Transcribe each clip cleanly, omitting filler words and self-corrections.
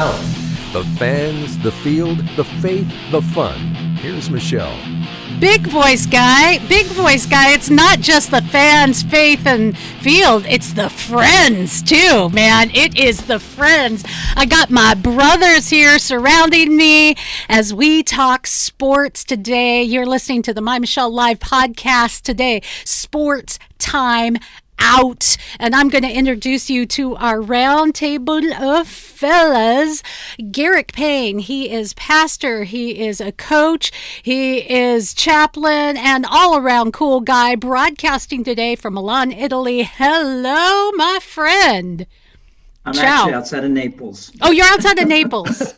The fans, the field, the faith, the fun. Here's Michelle. Big voice guy. It's not just the fans, faith, and field. It's the friends, too, man. It is the friends. I got my brothers here surrounding me as we talk sports today. You're listening to the MyMichelleLive podcast today. Sports Time Out. And I'm going to introduce you to our round table of fellas. Garrick Payne, he is pastor, he is a coach, he is chaplain, and all-around cool guy, broadcasting today from Milan, Italy. Hello, my friend. I'm actually outside of Naples. Oh, you're outside of Naples.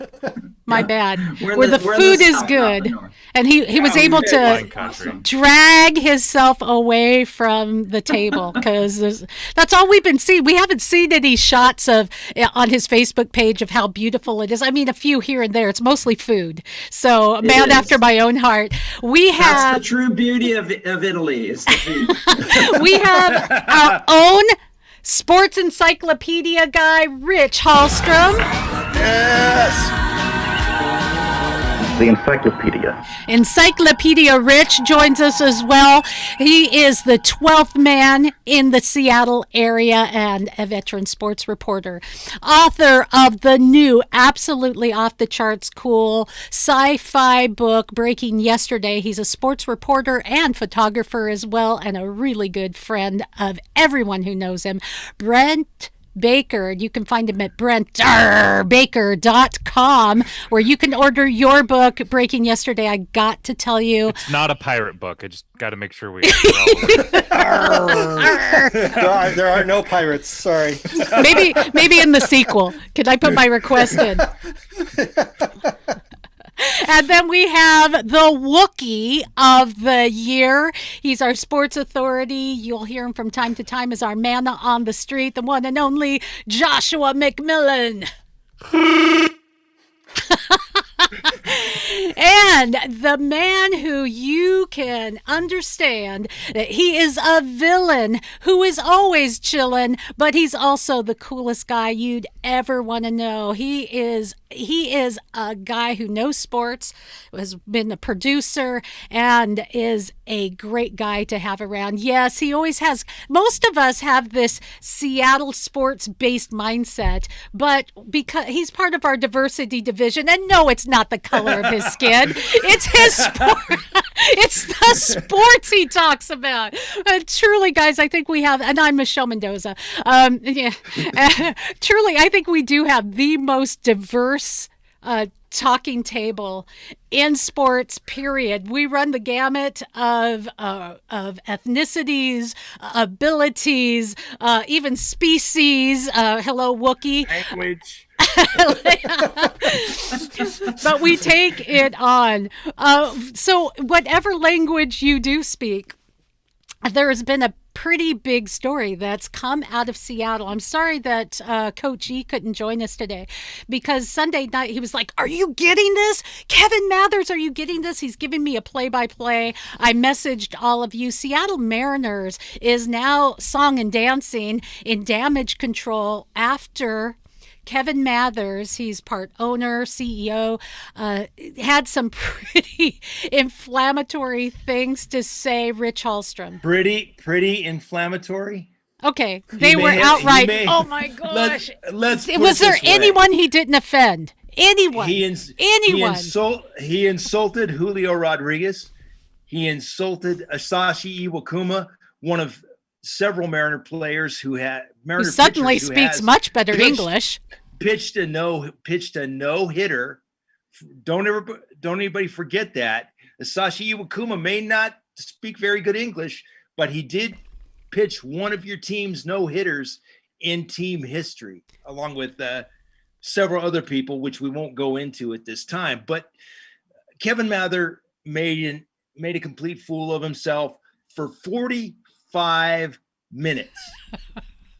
My bad. Where the food is good. And he was able to drag himself away from the table because that's all we've been seeing. We haven't seen any shots of on his Facebook page of how beautiful it is. I mean, a few here and there. It's mostly food. So a man after my own heart. That's the true beauty of Italy is the food. We have our own sports encyclopedia guy, Rich Hallstrom. Yes. The encyclopedia. Encyclopedia Rich joins us as well. He is the 12th man in the Seattle area and a veteran sports reporter. Author of the new, absolutely off the charts cool sci-fi book, Breaking Yesterday. He's a sports reporter and photographer as well, and a really good friend of everyone who knows him. Brent Baker. You can find him at brentbaker.com, where you can order your book, Breaking Yesterday. I got to tell you, it's not a pirate book. I just got to make sure we there are no pirates. Sorry. Maybe in the sequel. Could I put my request in? And then we have the Wookiee of the year. He's our sports authority. You'll hear him from time to time as our man on the street, the one and only Joshua McMillan. And the man who you can understand that he is a villain who is always chilling, but he's also the coolest guy you'd ever want to know. He is a guy who knows sports, has been a producer, and is a great guy to have around. Yes, he always has. Most of us have this Seattle sports-based mindset, but because he's part of our diversity division, and no, it's not the color of his skin. It's his sport. It's the sports he talks about. Truly, guys, I think we have, and I'm Michelle Mendoza. Truly, I think we do have the most diverse talking table in sports, period. We run the gamut of ethnicities, abilities, even species. Hello, Wookiee. Language. But we take it on. So whatever language you do speak, there has been a pretty big story that's come out of Seattle. I'm sorry that Coach E couldn't join us today, because Sunday night he was like, "Are you getting this? Kevin Mathers, are you getting this?" He's giving me a play-by-play. I messaged all of you. Seattle Mariners is now song and dancing in damage control after Kevin Mathers, he's part owner, CEO, had some pretty inflammatory things to say. Rich Hallstrom. Pretty inflammatory. Okay, they were outright. Oh my gosh! Was there anyone he didn't offend? Anyone? Anyone? He insulted Julio Rodriguez. He insulted Asashi Iwakuma, one of several Mariner players who suddenly speaks much better English. Pitched a no hitter. Don't anybody forget that. Asashi Iwakuma may not speak very good English, but he did pitch one of your team's no hitters in team history, along with several other people, which we won't go into at this time. But Kevin Mather made a complete fool of himself for 45 minutes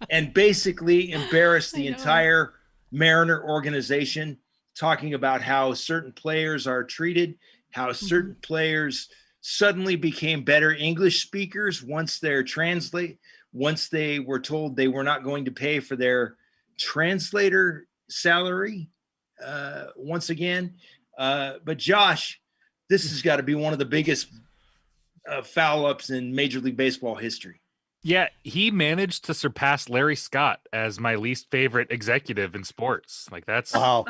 and basically embarrassed the entire Mariner organization, talking about how certain players are treated, how certain players suddenly became better English speakers once they were told they were not going to pay for their translator salary. once again. But Josh, this has got to be one of the biggest foul ups in Major League Baseball history. Yeah, he managed to surpass Larry Scott as my least favorite executive in sports. Like that's Wow.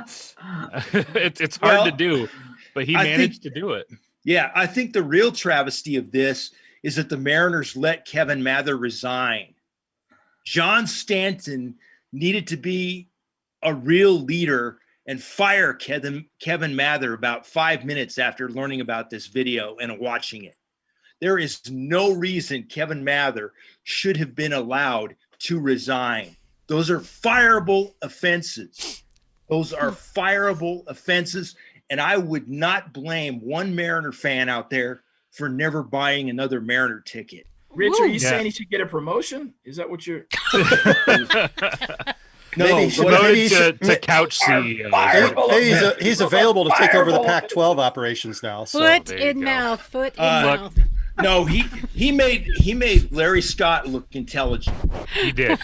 it's hard to do, but he managed to do it. Yeah, I think the real travesty of this is that the Mariners let Kevin Mather resign. John Stanton needed to be a real leader and fire Kevin Mather about 5 minutes after learning about this video and watching it. There is no reason Kevin Mather should have been allowed to resign. Those are fireable offenses. And I would not blame one Mariner fan out there for never buying another Mariner ticket. Rich, are you saying he should get a promotion? Is that what you're? No, maybe to couch CEO. Maybe he's available to take over the Pac-12 operations now. So. Foot in mouth. No, he made Larry Scott look intelligent. He did.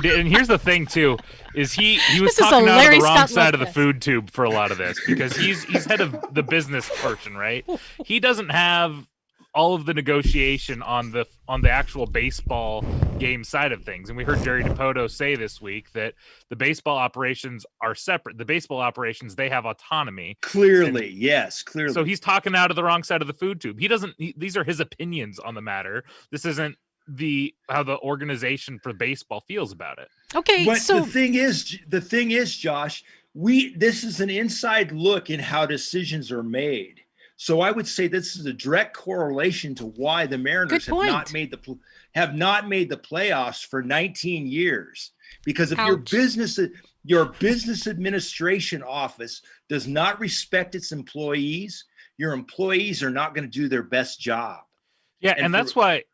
And here's the thing too, is he was This is talking a out of Larry the wrong Scott side of the fest. food tube for a lot of this because he's head of the business portion, right? He doesn't have all of the negotiation on the actual baseball game side of things. And we heard Jerry DiPoto say this week that the baseball operations are separate. The baseball operations, they have autonomy. Clearly. So he's talking out of the wrong side of the food tube. These are his opinions on the matter. This isn't how the organization for baseball feels about it. Okay, but so the thing is, Josh, this is an inside look in how decisions are made. So I would say this is a direct correlation to why the Mariners have not made the playoffs for 19 years. Because if your business administration office does not respect its employees, your employees are not going to do their best job. Yeah, and that's why.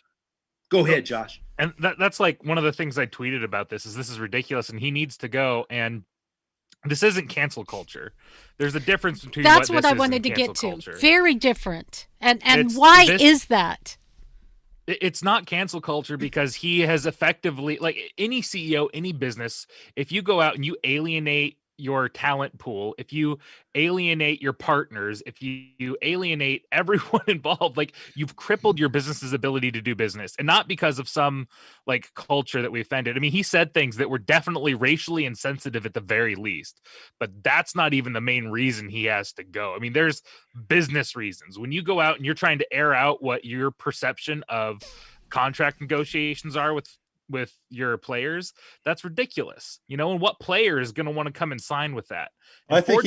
Go ahead, Josh. And that's like one of the things I tweeted about this is ridiculous and he needs to go. And this isn't cancel culture. There's a difference between that's what I this wanted to cancel get to. culture. Very different. And why is that? It's not cancel culture because he has effectively, like any CEO, any business, if you go out and you alienate your talent pool, if you alienate your partners, if you alienate everyone involved, like you've crippled your business's ability to do business. And not because of some like culture that we offended. I mean, he said things that were definitely racially insensitive at the very least, but that's not even the main reason he has to go. I mean, there's business reasons. When you go out and you're trying to air out what your perception of contract negotiations are with your players, that's ridiculous, and what player is going to want to come and sign with that? I think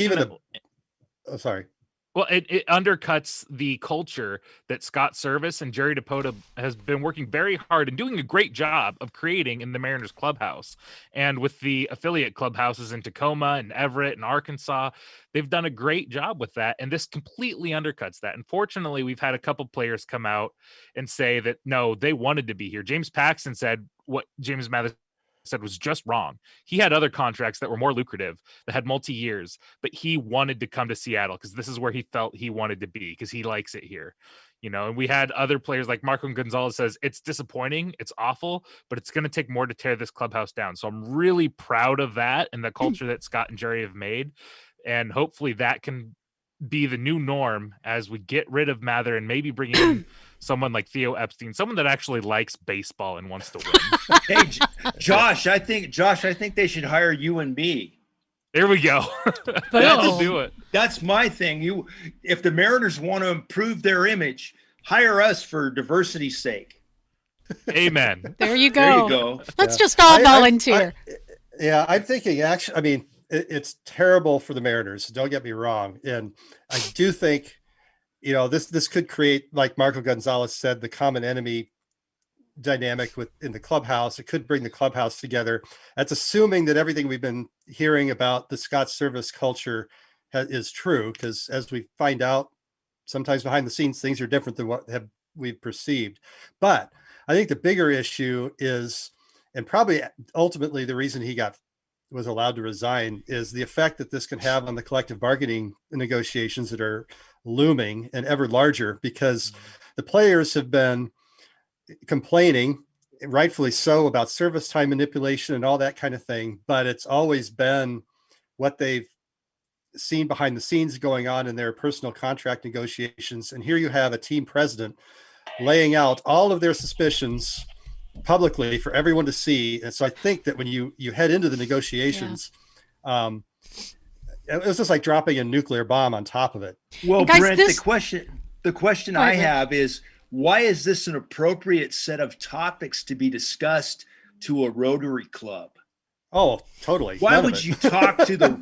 sorry. Well, it undercuts the culture that Scott Service and Jerry DiPoto has been working very hard and doing a great job of creating in the Mariners clubhouse. And with the affiliate clubhouses in Tacoma and Everett and Arkansas, they've done a great job with that. And this completely undercuts that. Unfortunately, we've had a couple players come out and say that, no, they wanted to be here. James Paxton said what James Mather said was just wrong. He had other contracts that were more lucrative, that had multi-years, but he wanted to come to Seattle because this is where he felt he wanted to be because he likes it here. And we had other players like Marco Gonzalez says it's disappointing, it's awful, but it's going to take more to tear this clubhouse down. So I'm really proud of that and the culture that Scott and Jerry have made. And hopefully that can be the new norm as we get rid of Mather and maybe bring in someone like Theo Epstein, someone that actually likes baseball and wants to win. Hey, Josh, I think they should hire you and me. There we go. That'll do it. That's my thing. If the Mariners want to improve their image, hire us for diversity's sake. Amen. There you go. There you go. Let's just all volunteer. I'm thinking actually, I mean, it's terrible for the Mariners. Don't get me wrong. And I do think, this could create, like Marco Gonzalez said, the common enemy dynamic in the clubhouse. It could bring the clubhouse together. That's assuming that everything we've been hearing about the Scott Service culture is true, because as we find out, sometimes behind the scenes, things are different than what we've perceived. But I think the bigger issue is, and probably ultimately the reason he was allowed to resign, is the effect that this can have on the collective bargaining negotiations that are looming and ever larger, because the players have been complaining, rightfully so, about service time manipulation and all that kind of thing. But it's always been what they've seen behind the scenes going on in their personal contract negotiations. And here you have a team president laying out all of their suspicions publicly for everyone to see. And so I think that when you head into the negotiations, it was just like dropping a nuclear bomb on top of it. Well, guys, Brent, the question I have is, why is this an appropriate set of topics to be discussed to a Rotary Club? Oh, totally. Why would you talk to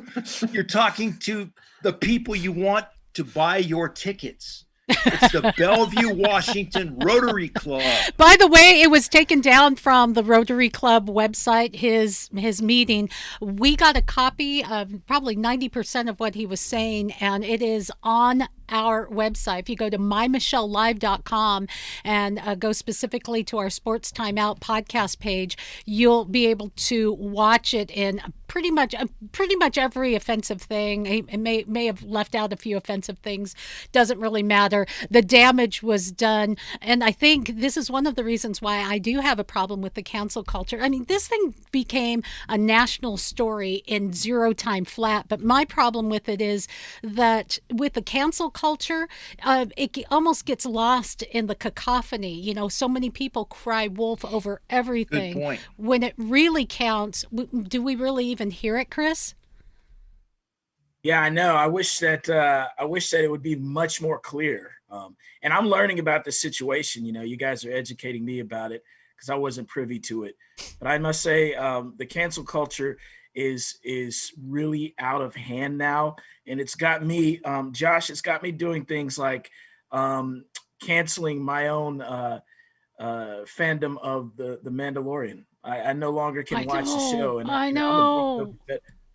you're talking to the people you want to buy your tickets. It's the Bellevue, Washington Rotary Club. By the way, it was taken down from the Rotary Club website, his meeting. We got a copy of probably 90% of what he was saying, and it is on our website. If you go to MyMichelleLive.com and go specifically to our Sports Timeout podcast page, you'll be able to watch it in pretty much every offensive thing. It may have left out a few offensive things. Doesn't really matter. The damage was done, and I think this is one of the reasons why I do have a problem with the cancel culture. I mean, this thing became a national story in zero time flat, but my problem with it is that with the cancel culture, it almost gets lost in the cacophony. You know, so many people cry wolf over everything. Good point. When it really counts, do we really even hear it, Chris? Yeah, I know. I wish that it would be much more clear. And I'm learning about the situation. You know, you guys are educating me about it because I wasn't privy to it. But I must say, the cancel culture is really out of hand now, and it's got me, Josh. It's got me doing things like canceling my own fandom of the Mandalorian. I no longer can watch the show, and I know.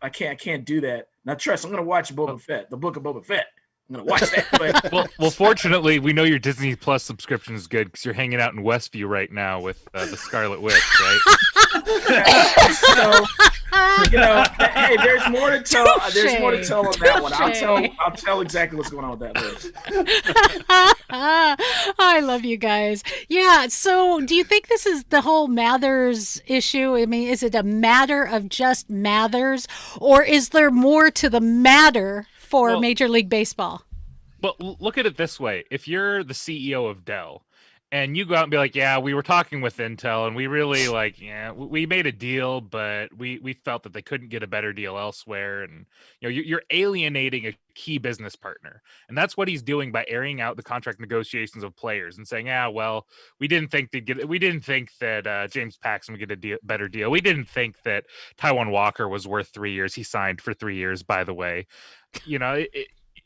I can't do that. Now, trust, I'm going to watch Boba Fett, the Book of Boba Fett. I'm going to watch that. But well, fortunately, we know your Disney Plus subscription is good because you're hanging out in Westview right now with the Scarlet Witch, right? So, you know, hey, there's more to tell. There's more to tell on that one. I'll tell exactly what's going on with that list. I love you guys. Yeah. So, do you think this is the whole Mathers issue? I mean, is it a matter of just Mathers, or is there more to the matter for Major League Baseball? But look at it this way. If you're the CEO of Dell and you go out and be like, yeah, we were talking with Intel and we really we made a deal, but we felt that they couldn't get a better deal elsewhere. And, you know, you're alienating a key business partner. And that's what he's doing by airing out the contract negotiations of players and saying, we didn't think that James Paxton would get a better deal. We didn't think that Taijuan Walker was worth 3 years. He signed for 3 years, by the way. You know,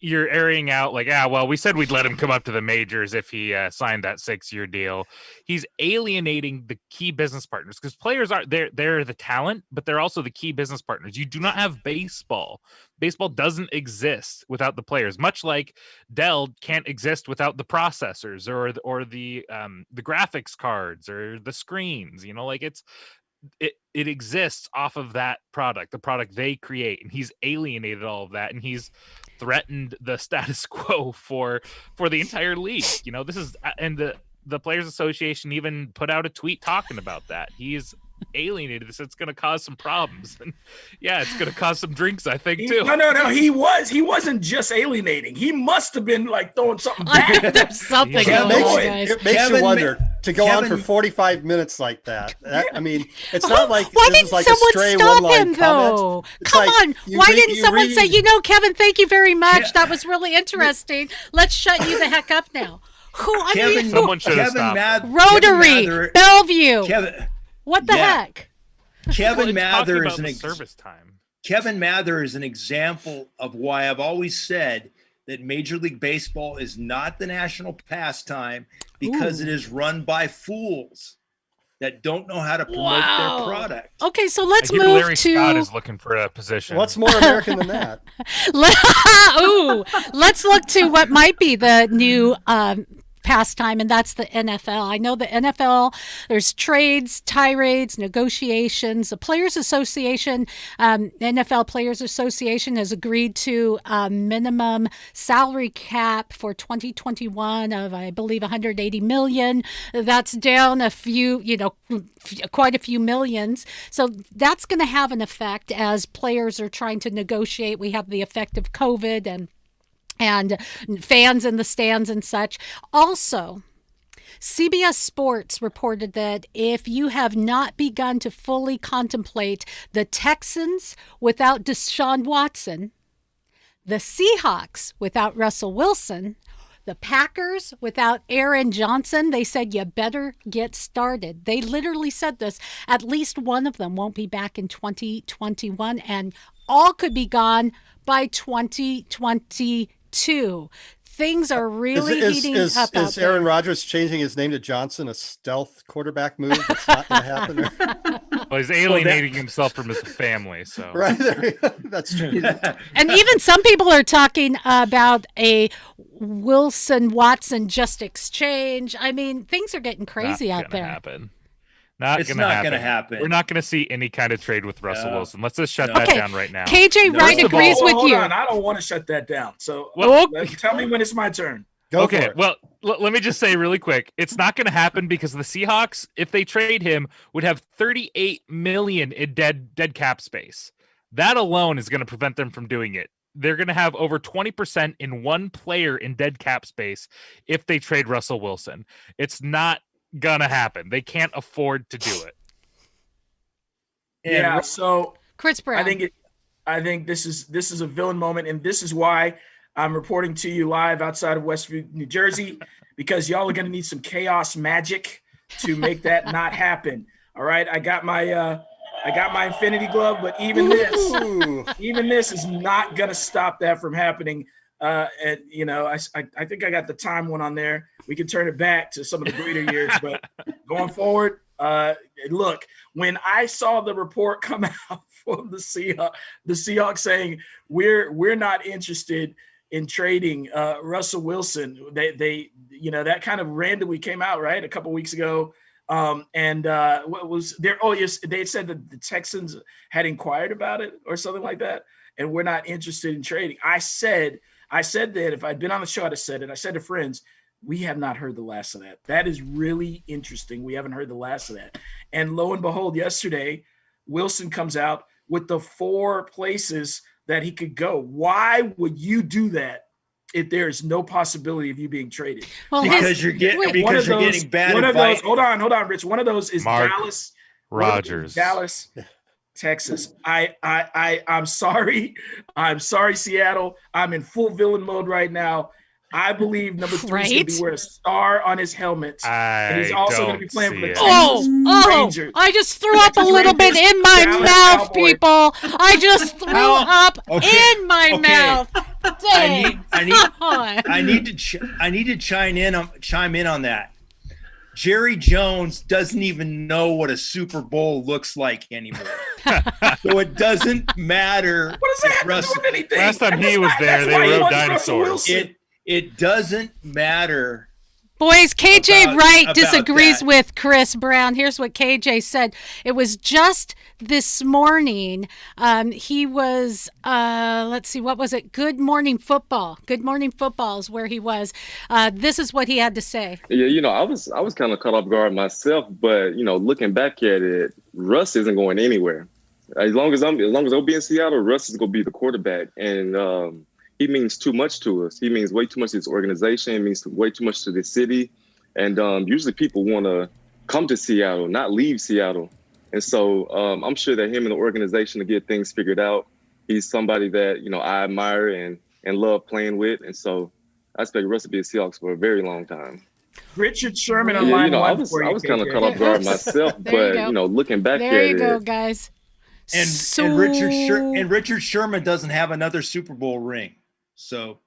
you're airing out like, we said we'd let him come up to the majors if he signed that 6-year deal. He's alienating the key business partners because players they're the talent, but they're also the key business partners. You do not have baseball. Baseball doesn't exist without the players, much like Dell can't exist without the processors or the graphics cards or the screens. You know, like it exists off of that product, the product they create, and he's alienated all of that, and he's threatened the status quo for the entire league. You know, this is, and the Players Association even put out a tweet talking about that. He's alienated this. It's going to cause some problems, and it's going to cause some drinks, I think, too. No, he wasn't just alienating. He must have been like throwing something back. There's something it makes you wonder to go on for 45 minutes like that. I mean, it's not like why this didn't is like someone a stray stop one-line him though? Come on, why didn't someone say, Kevin, thank you very much. That was really interesting. Let's shut you the heck up now. Someone should have stopped. Rotary, Bellevue. What the heck? Kevin Mather is service time. Kevin Mather is an example of why I've always said that Major League Baseball is not the national pastime because it is run by fools that don't know how to promote their product. Okay, so let's move Larry to. Scott is looking for a position. What's more American than that? Let's look to what might be the new pastime, and that's the NFL. I know the NFL, there's trades, tirades, negotiations. The Players Association, NFL Players Association has agreed to a minimum salary cap for 2021 of, I believe, 180 million. That's down a few, quite a few millions. So that's going to have an effect as players are trying to negotiate. We have the effect of COVID and fans in the stands and such. Also, CBS Sports reported that if you have not begun to fully contemplate the Texans without Deshaun Watson, the Seahawks without Russell Wilson, the Packers without Aaron Johnson, they said you better get started. They literally said this. At least one of them won't be back in 2021, and all could be gone by 2022. Things are really heating up. Is Aaron Rodgers changing his name to Johnson a stealth quarterback move? That's not going to happen. Well, he's alienating himself from his family. So right there, that's true. And even some people are talking about a Wilson-Watson just exchange. I mean, things are getting crazy out there. Happen. It's not going to happen. We're not going to see any kind of trade with Russell Wilson. Let's just shut that down right now. KJ Wright agrees with you. Hold on. I don't want to shut that down. So tell me when it's my turn. Go for it. Well, let me just say really quick. It's not going to happen because the Seahawks, if they trade him, would have 38 million in dead cap space. That alone is going to prevent them from doing it. They're going to have over 20% in one player in dead cap space if they trade Russell Wilson. It's not gonna happen. They can't afford to do it. Yeah. So Chris Brown, I think this is a villain moment, and this is why I'm reporting to you live outside of Westview, New Jersey, because y'all are gonna need some chaos magic to make that not happen. All right. I got my infinity glove, but even this is not gonna stop that from happening. I think I got the time one on there. We can turn it back to some of the greater years, but going forward, look, when I saw the report come out from the Seahawks saying we're not interested in trading Russell Wilson, they that kind of randomly came out right a couple weeks ago. What was there? Oh, yes, they said that the Texans had inquired about it or something like that, and we're not interested in trading. I said that if I'd been on the show, I'd have said it. I said to friends, we have not heard the last of that. That is really interesting. We haven't heard the last of that. And lo and behold, yesterday, Wilson comes out with the 4 places that he could go. Why would you do that if there is no possibility of you being traded? Well, because you're getting bad advice. Hold on, Rich. One of those is Mark Dallas. Rodgers. Dallas. Texas. I'm sorry. I'm sorry, Seattle. I'm in full villain mode right now. I believe number 3 is going to be wear a star on his helmet. And he's also going to be playing for the Texas Rangers. I just threw up a little bit in my mouth, people. I just threw up in my mouth. Dang. I need to chime in on that. Jerry Jones doesn't even know what a Super Bowl looks like anymore. So it doesn't matter. What does that have to do with anything? Last time he was there, they rode dinosaurs. It doesn't matter. Boys, KJ Wright disagrees with Chris Brown. Here's what KJ said. It was just this morning. He was, let's see, what was it? Good Morning Football. Good Morning Football is where he was. This is what he had to say. Yeah, I was kind of caught off guard myself, but looking back at it, Russ isn't going anywhere. As long as I'll be in Seattle, Russ is going to be the quarterback, and he means too much to us. He means way too much to this organization. He means way too much to the city. And usually people want to come to Seattle, not leave Seattle. And so I'm sure that him and the organization to get things figured out. He's somebody that, I admire and love playing with. And so I expect Russ to be a Seahawks for a very long time. Richard Sherman on line I one was for you, kind of caught off guard myself. But, looking back at it. There you go, guys. And Richard Sherman doesn't have another Super Bowl ring. So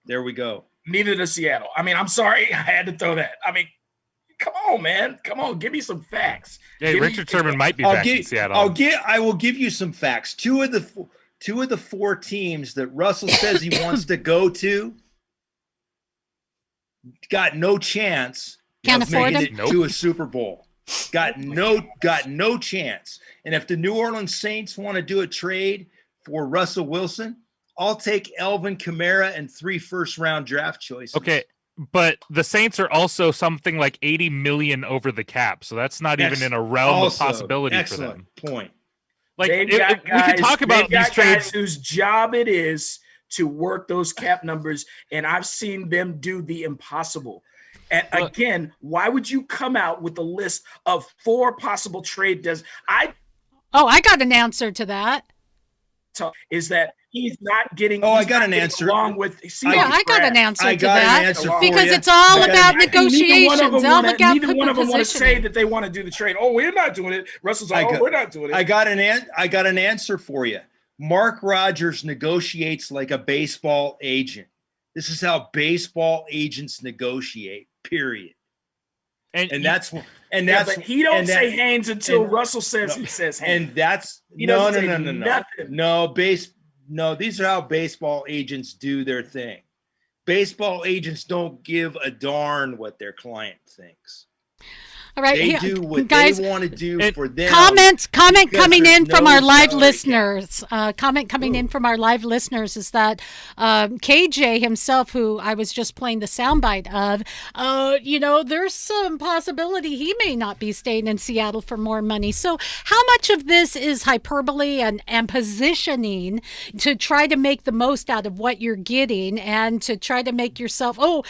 there we go. Neither does Seattle. I mean, I'm sorry. I had to throw that. I mean, come on, man. Come on. Give me some facts. Yeah, Richard Sherman might be back in Seattle. I will give you some facts. Two of the 4 teams that Russell says he wants to go to, got no chance Can't of afford making him? it to a Super Bowl. Got no chance. And if the New Orleans Saints want to do a trade for Russell Wilson, I'll take Elvin Kamara and 3 first-round draft choices. Okay, but the Saints are also something like 80 million over the cap, so that's not even in a realm of possibility for them. Excellent point. Like we can talk about these trades whose job it is to work those cap numbers, and I've seen them do the impossible. And again, why would you come out with a list of 4 possible trade? I got an answer to that. Is that he's not getting? I got an answer. Along with, I got an answer to that for because you. it's all about negotiations. Neither one of them want to say that they want to do the trade. Oh, we're not doing it. Russell's like, we're not doing it. I got an answer for you. Mark Rogers negotiates like a baseball agent. This is how baseball agents negotiate. Period. And that's but he don't say Haynes until Russell says he says Haynes. And that's no. These are how baseball agents do their thing. Baseball agents don't give a darn what their client thinks. All right, they do what guys, they want to do for them. Comment coming in from our live listeners. Comment coming in from our live listeners is that KJ himself, who I was just playing the soundbite of, there's some possibility he may not be staying in Seattle for more money. So how much of this is hyperbole and positioning to try to make the most out of what you're getting and to try to make yourself, I'm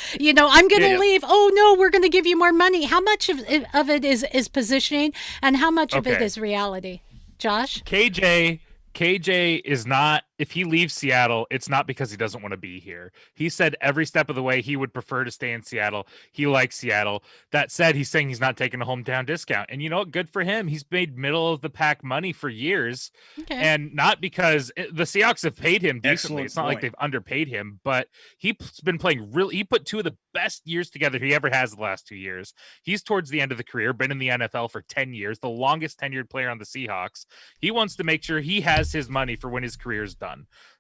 going to leave. Oh, no, we're going to give you more money. How much of it is positioning and how much of it is reality? Josh? KJ is not, if he leaves Seattle, it's not because he doesn't want to be here. He said every step of the way he would prefer to stay in Seattle. He likes Seattle. That said, he's saying he's not taking a hometown discount. And you know what? Good for him. He's made middle of the pack money for years. Okay. And not because the Seahawks have paid him decently. It's not like they've underpaid him, but he's been playing he put 2 of the best years together he ever has the last 2 years. He's towards the end of the career, been in the NFL for 10 years, the longest tenured player on the Seahawks. He wants to make sure he has his money for when his career is done.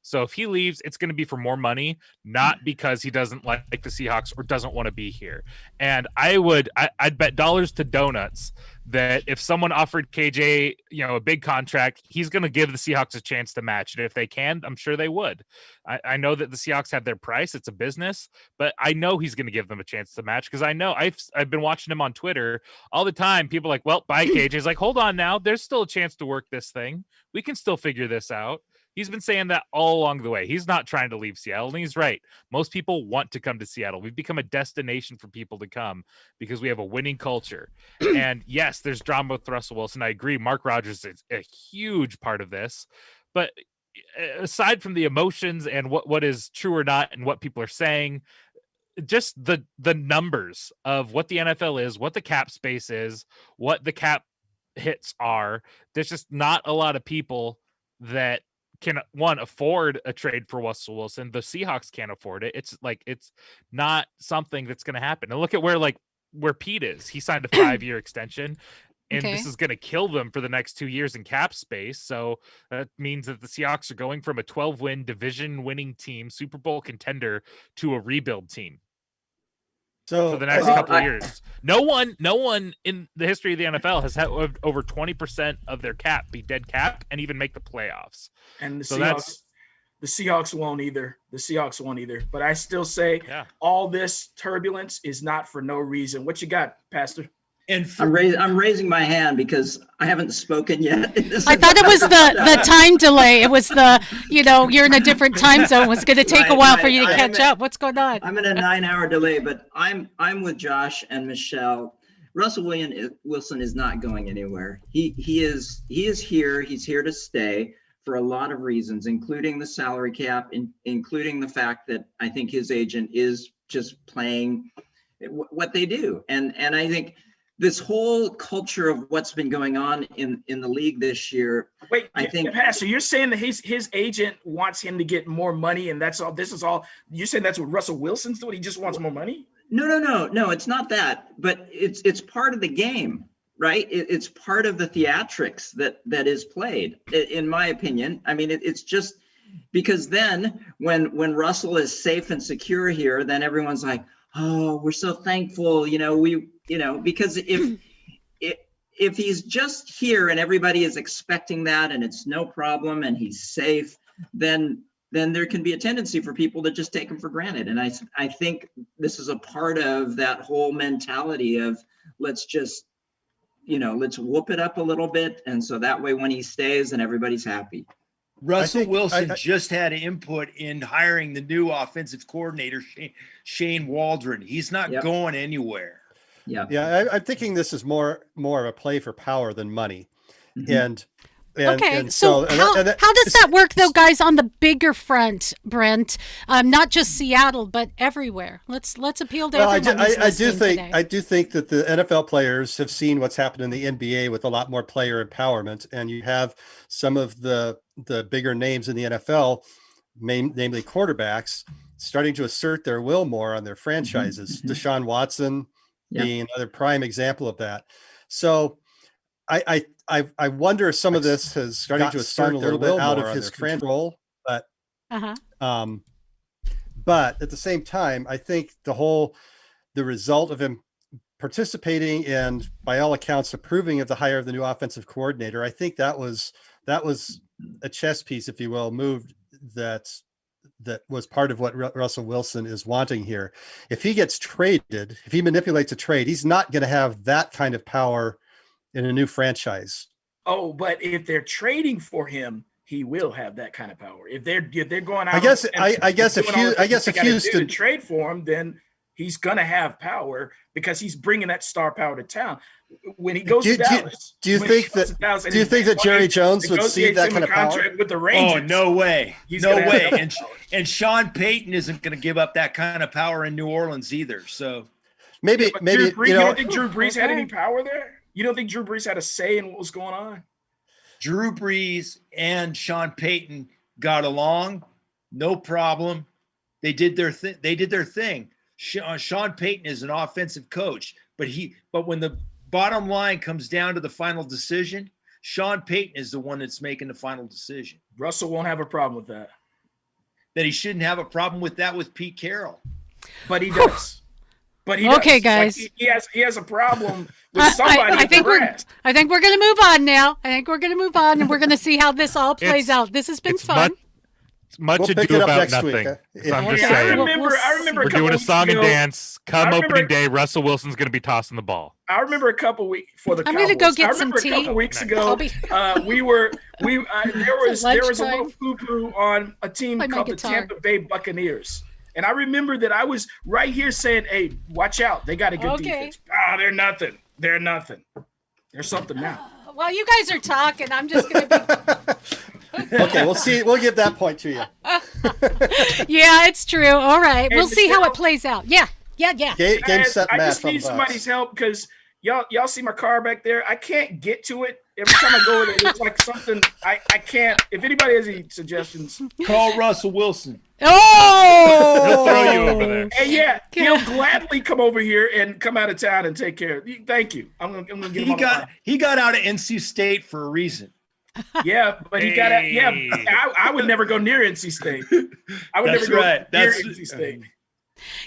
So if he leaves, it's going to be for more money, not because he doesn't like the Seahawks or doesn't want to be here. And I'd bet dollars to donuts that if someone offered KJ, a big contract, he's going to give the Seahawks a chance to match it. If they can, I'm sure they would. I know that the Seahawks have their price. It's a business, but I know he's going to give them a chance to match because I know I've been watching him on Twitter all the time. People are like, well, bye, KJ. He's like, hold on now. There's still a chance to work this thing. We can still figure this out. He's been saying that all along the way. He's not trying to leave Seattle, and he's right. Most people want to come to Seattle. We've become a destination for people to come because we have a winning culture. And yes, there's drama with Russell Wilson. I agree. Mark Rogers is a huge part of this. But aside from the emotions and what is true or not and what people are saying, just the numbers of what the NFL is, what the cap space is, what the cap hits are, there's just not a lot of people that can afford a trade for Russell Wilson. The Seahawks can't afford it. It's not something that's going to happen. And look at where Pete is. He signed a 5-year extension, and this is going to kill them for the next 2 years in cap space. So that means that the Seahawks are going from a 12-win division winning team, Super Bowl contender, to a rebuild team. So for the next couple of years, no one in the history of the NFL has had over 20% of their cap be dead cap and even make the playoffs. And the Seahawks won't either. The Seahawks won't either. But I still say all this turbulence is not for no reason. What you got, Pastor? And I'm raising my hand because I haven't spoken yet. I thought it was the time delay. It was you're in a different time zone. It was going to take a while for you to catch up. What's going on? I'm in a 9-hour delay, but I'm with Josh and Michelle. Russell Wilson is not going anywhere. He is here. He's here to stay for a lot of reasons, including the salary cap, including the fact that I think his agent is just playing what they do, and I think this whole culture of what's been going on in the league this year. Wait, I think, Pastor, you're saying that his agent wants him to get more money, and that's all. This is all. You're saying that's what Russell Wilson's doing? He just wants more money? No. It's not that, but it's part of the game, right? It's part of the theatrics that is played, in my opinion. I mean, it's just because then when Russell is safe and secure here, then everyone's like, oh, we're so thankful, because if he's just here and everybody is expecting that and it's no problem and he's safe, then there can be a tendency for people to just take him for granted. And I think this is a part of that whole mentality of let's whoop it up a little bit. And so that way when he stays and everybody's happy. Russell Wilson just had input in hiring the new offensive coordinator, Shane Waldron. He's not going anywhere. Yeah, I'm thinking this is more of a play for power than money. And so how does that work though, guys, on the bigger front, Brent? Not just Seattle, but everywhere. Let's appeal to everyone. I do think that the NFL players have seen what's happened in the NBA with a lot more player empowerment, and you have some of the bigger names in the NFL, namely quarterbacks, starting to assert their will more on their franchises. Deshaun Watson being another prime example of that. So I wonder if some of this has starting to assert a little bit out of his control, but at the same time, I think the result of him participating and by all accounts approving of the hire of the new offensive coordinator, I think that was a chess piece, if you will, moved that was part of what Russell Wilson is wanting here. If he gets traded, if he manipulates a trade, he's not going to have that kind of power in a new franchise. Oh, but if they're trading for him, he will have that kind of power. If they're going out, I guess if Houston to trade for him, then he's going to have power because he's bringing that star power to town. When he goes to Dallas, do you think that Jerry Jones would see that kind of power with the Rangers? Oh, no way. No way. And Sean Payton isn't going to give up that kind of power in New Orleans either. So maybe you don't think Drew Brees had any power there? You don't think Drew Brees had a say in what was going on? Drew Brees and Sean Payton got along, no problem. They did their thing. Sean Payton is an offensive coach, but when the bottom line comes down to the final decision, Sean Payton is the one that's making the final decision. Russell won't have a problem with that. That he shouldn't have a problem with that with Pete Carroll. But he does. Okay, guys. Like he has a problem with somebody. I think we're going to move on now. I think we're going to move on, and we're going to see how this all plays out. This has been fun. Much ado about nothing. I'm just saying. I remember. We're doing a song and dance. Come opening day, Russell Wilson's going to be tossing the ball. I remember a couple weeks for the Cowboys. I'm going to go get some tea. A couple weeks ago, there was a little poo-poo on a team called the Tampa Bay Buccaneers. And I remember that I was right here saying, hey, watch out. They got a good defense. They're nothing. They're nothing. There's something now. While you guys are talking, I'm just going to be... Okay, we'll see. We'll give that point to you. Yeah, it's true. All right. We'll see how it plays out. Yeah. Game, set, I match. just need somebody's help because y'all see my car back there. I can't get to it. Every time I go there, it's like something I can't. If anybody has any suggestions, call Russell Wilson. Oh, he'll throw you over there. And he'll gladly come over here and come out of town and take care of you. Thank you. I'm gonna get him. He got out of NC State for a reason. Yeah, but he got out. Yeah, I would never go near NC State. I would never go near NC State.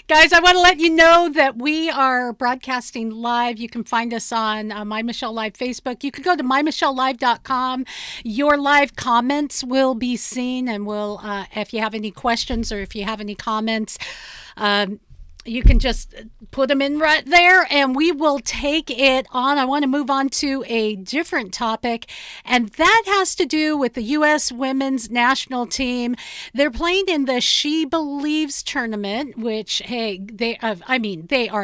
Guys, I want to let you know that we are broadcasting live. You can find us on My Michelle Live Facebook. You can go to MyMichelleLive.com. Your live comments will be seen, and we'll, if you have any questions or if you have any comments, you can just put them in right there and we will take it on. I want to move on to a different topic, and that has to do with the U.S. women's national team. They're playing in the She Believes tournament, which, hey, they are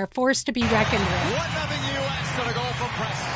a force to be reckoned with. 1-0 U.S. to the goal from Preston.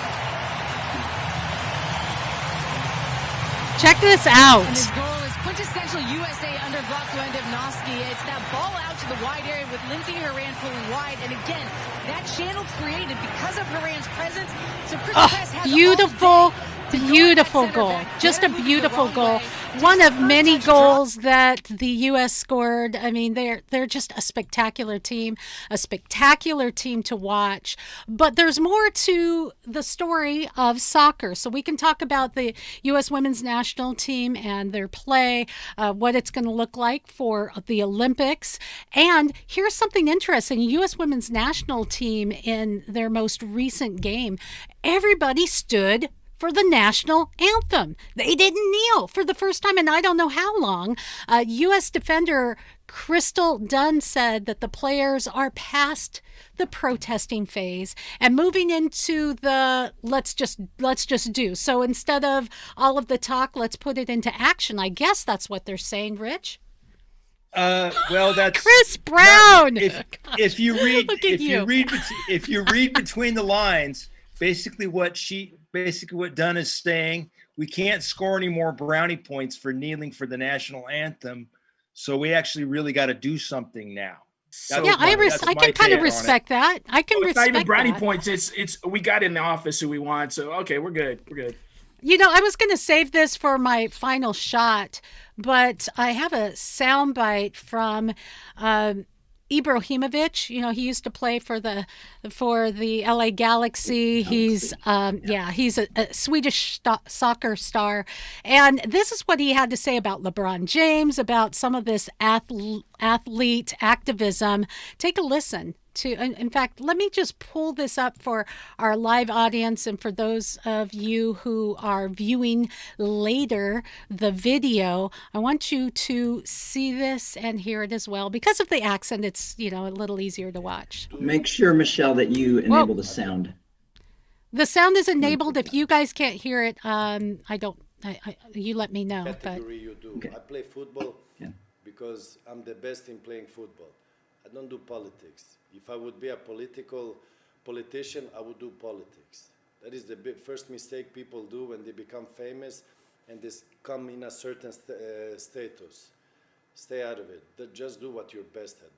Check this out. And his goal is quintessential USA under Vlatko-Andevnovsky. It's that ball out to the wide area with Lindsay Horan pulling wide. And again, that channel created because of Horan's presence. So Chris Press has beautiful Beautiful goal. Just a beautiful goal. One of many goals that the U.S. scored. I mean, they're just a spectacular team to watch. But there's more to the story of soccer. So we can talk about the U.S. women's national team and their play, what it's going to look like for the Olympics. And here's something interesting. U.S. women's national team in their most recent game, everybody stood for the national anthem. They didn't kneel for the first time in I don't know how long. U.S. defender Crystal Dunn said that the players are past the protesting phase and moving into the let's just do. So instead of all of the talk, let's put it into action. I guess that's what they're saying, Rich. Well, that's Chris Brown. If you read between the lines, basically what Dunn is saying, we can't score any more brownie points for kneeling for the national anthem, so we actually really got to do something now. I can kind of respect that. I can respect it's not even brownie that. points. It's we got in the office who we want, so okay, we're good. You know, I was going to save this for my final shot, but I have a soundbite from Ibrahimovic. You know, he used to play for the LA Galaxy. He's he's a Swedish soccer star, and this is what he had to say about LeBron James, about some of this athlete activism. Take a listen. In fact, let me just pull this up for our live audience and for those of you who are viewing later the video. I want you to see this and hear it as well. Because of the accent, it's, a little easier to watch. Make sure, Michelle, that you enable the sound. The sound is enabled. If you guys can't hear it, you let me know. Category you do. Okay. I play football because I'm the best in playing football. I don't do politics. If I would be a politician, I would do politics. That is the first mistake people do when they become famous and they come in a certain status. Stay out of it. Just do what you're best at.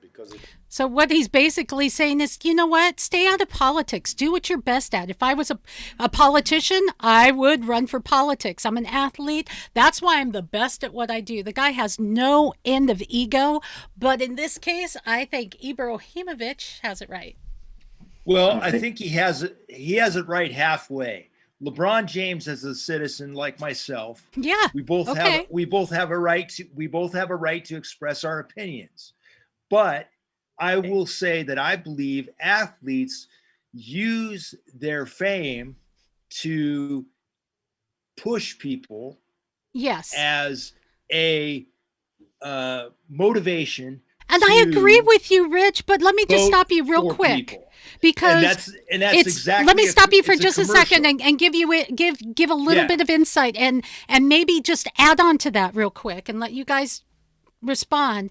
So what he's basically saying is, you know what? Stay out of politics. Do what you're best at. If I was a politician, I would run for politics. I'm an athlete. That's why I'm the best at what I do. The guy has no end of ego. But in this case, I think Ibrahimovic has it right. Well, I think he has it right halfway. LeBron James, as a citizen like myself, we both have a right to express our opinions. But I will say that I believe athletes use their fame to push people as a motivation. And I agree with you, Rich, but let me just stop you real quick. People. Because and that's exactly. Let me stop you for just a second and give a little bit of insight and maybe just add on to that real quick and let you guys respond.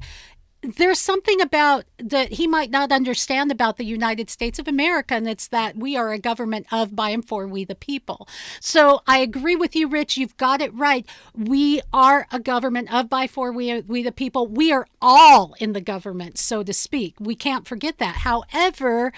There's something about that he might not understand about the United States of America, and it's that we are a government of, by, and for we the people. So I agree with you, Rich. You've got it right. We are a government of, by, for we the people. We are all in the government, so to speak. We can't forget that. However,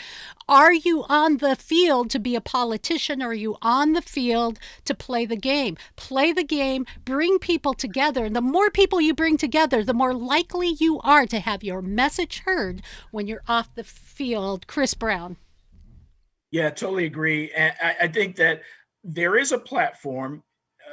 are you on the field to be a politician, or are you on the field to play the game? Play the game, bring people together. And the more people you bring together, the more likely you are to have your message heard when you're off the field. Chris Brown. Yeah, totally agree. And I think that there is a platform,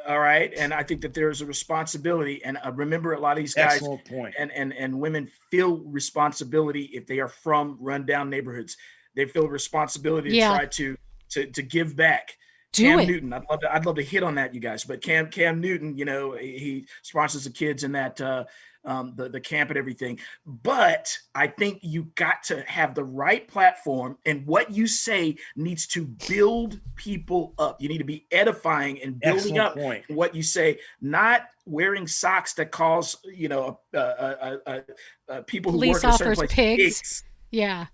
all right, and I think that there is a responsibility. And remember, a lot of these guys and women feel responsibility if they are from rundown neighborhoods. They feel responsibility to try to give back. Cam Newton, I'd love to hit on that, you guys. But Cam Newton, he sponsors the kids in that the camp and everything. But I think you got to have the right platform, and what you say needs to build people up. You need to be edifying and building up what you say, not wearing socks that cause people who police work offers at pigs. Yeah,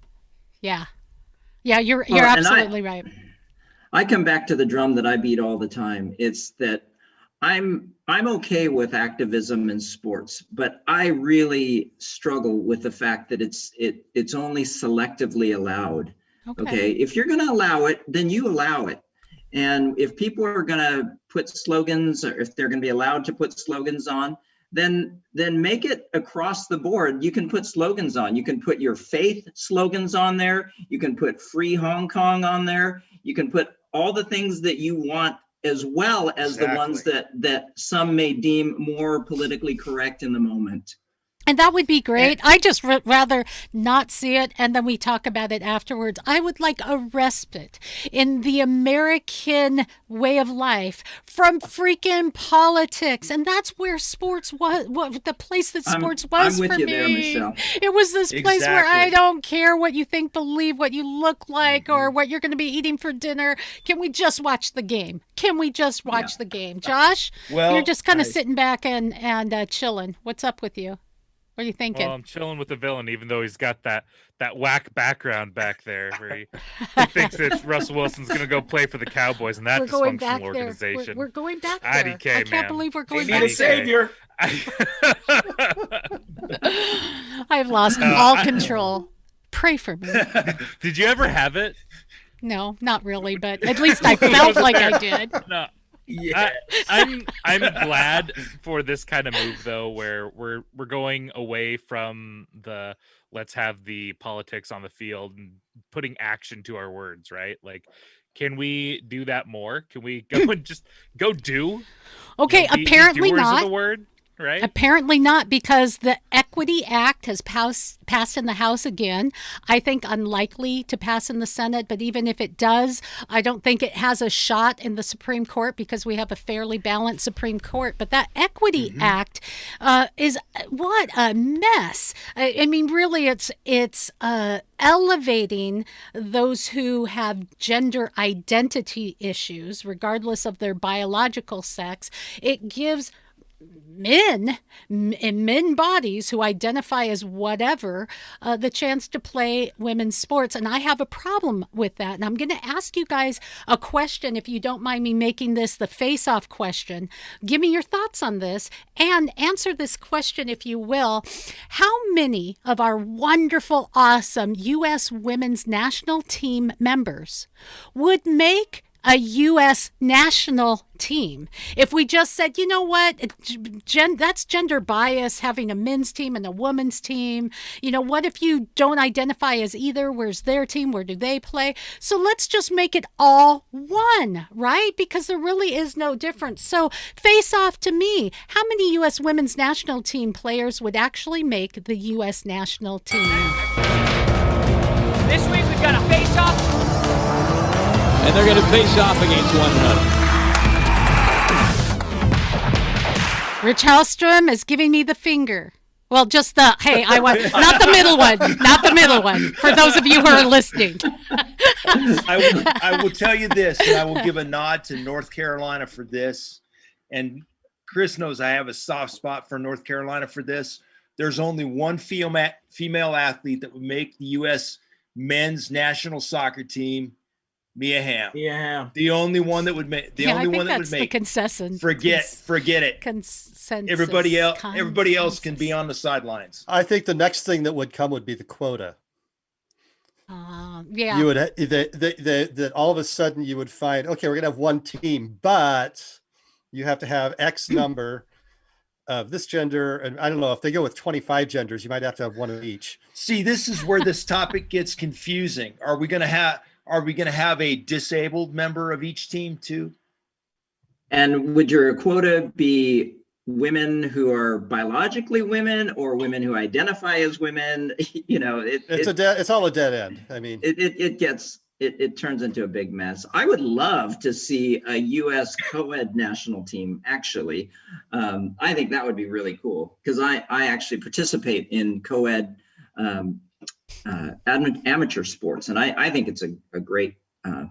you're absolutely right. I come back to the drum that I beat all the time. It's that I'm okay with activism in sports, but I really struggle with the fact that it's only selectively allowed. Okay. If you're going to allow it, then you allow it. And if people are going to put slogans, or if they're going to be allowed to put slogans on, then make it across the board. You can put slogans on. You can put your faith slogans on there. You can put Free Hong Kong on there. You can put all the things that you want, as well as the ones that some may deem more politically correct in the moment. And that would be great. I just rather not see it, and then we talk about it afterwards. I would like a respite in the American way of life from freaking politics, and that's where sports was. The place that sports was I'm with for you me. there, Michelle. It was this place where I Exactly. don't care what you think, believe, what you look like, or what you're going to be eating for dinner. Can we just watch the game? Can we just watch the game? Josh, Well, you're just kind of sitting back and chilling. What's up with you? What are you thinking? Well, I'm chilling with the villain, even though he's got that whack background back there, where he thinks that Russell Wilson's going to go play for the Cowboys and that We're going back dysfunctional there. organization. We're going back there. IDK, I can't man. believe we're going Need back a there. savior. I've lost all control. Pray for me. Did you ever have it? No, not really, but at least I felt like I did. No. Yeah. I'm glad for this kind of move, though, where we're going away from the let's have the politics on the field and putting action to our words, right? Like, can we do that more? Can we go and just go do? Okay, Be apparently doers of not. the word, right? Apparently not, because the Equity Act has passed in the House again. I think unlikely to pass in the Senate, but even if it does, I don't think it has a shot in the Supreme Court because we have a fairly balanced Supreme Court. But that Equity Act is what a mess. I mean, really, it's elevating those who have gender identity issues, regardless of their biological sex. It gives men in men bodies who identify as whatever the chance to play women's sports, and I have a problem with that. And I'm going to ask you guys a question, if you don't mind me making this the face-off question. Give me your thoughts on this and answer this question, if you will. How many of our wonderful, awesome U.S. women's national team members would make a U.S. national team if we just said, you know what, that's gender bias, having a men's team and a women's team? You know, what if you don't identify as either? Where's their team? Where do they play? So let's just make it all one, right? Because there really is no difference. So face off to me, how many U.S. women's national team players would actually make the U.S. national team? This week we've got a face off. And they're going to face off against one another. Rich Hallstrom is giving me the finger. Well, just the, hey, I want, not the middle one, not the middle one, for those of you who are listening. I will tell you this, and I will give a nod to North Carolina for this. And Chris knows I have a soft spot for North Carolina for this. There's only one female athlete that would make the U.S. men's national soccer team. Mia Hamm. Yeah. The only one that would make. The only one that would make. The consensus. Forget it. Consensus. Everybody else can be on the sidelines. I think the next thing that would come would be the quota. Yeah. You would that all of a sudden you would find, okay, we're gonna have one team, but you have to have X number of this gender, and I don't know if they go with 25 genders, you might have to have one of each. See, this is where this topic gets confusing. Are we going to have a disabled member of each team too? And would your quota be women who are biologically women or women who identify as women? You know, it's all a dead end. I mean, it turns into a big mess. I would love to see a U.S. co-ed national team. Actually, I think that would be really cool because I actually participate in co-ed amateur sports, and I think it's a great game.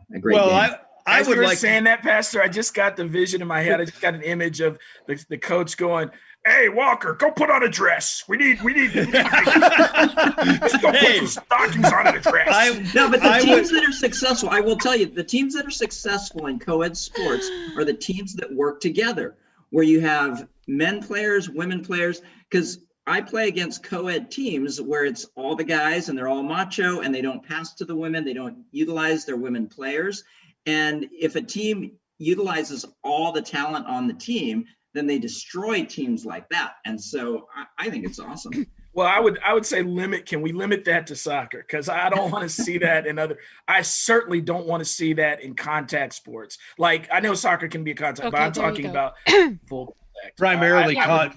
I would like saying that, Pastor. I just got the vision in my head. I just got an image of the coach going, "Hey, Walker, go put on a dress. We need just go put some stockings on a dress." But the teams that are successful, I will tell you, the teams that are successful in co-ed sports are the teams that work together, where you have men players, women players, because I play against co-ed teams where it's all the guys and they're all macho and they don't pass to the women. They don't utilize their women players. And if a team utilizes all the talent on the team, then they destroy teams like that. And so I think it's awesome. Well, I would say can we limit that to soccer? Because I don't want to see that in I certainly don't want to see that in contact sports. Like, I know soccer can be a contact, but I'm talking about full contact.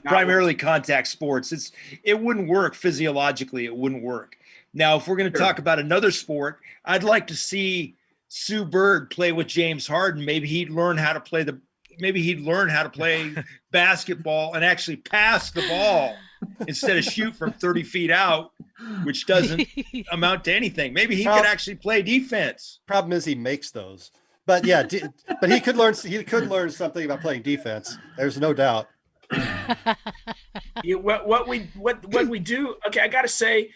Primarily contact sports. It wouldn't work physiologically. It wouldn't work. Now, if we're going to talk about another sport, I'd like to see Sue Bird play with James Harden. Maybe he'd learn how to play basketball and actually pass the ball instead of shoot from 30 feet out, which doesn't amount to anything. Maybe he could actually play defense. Problem is he makes those. But yeah, but he could learn something about playing defense. There's no doubt. What we do, okay, I got to say,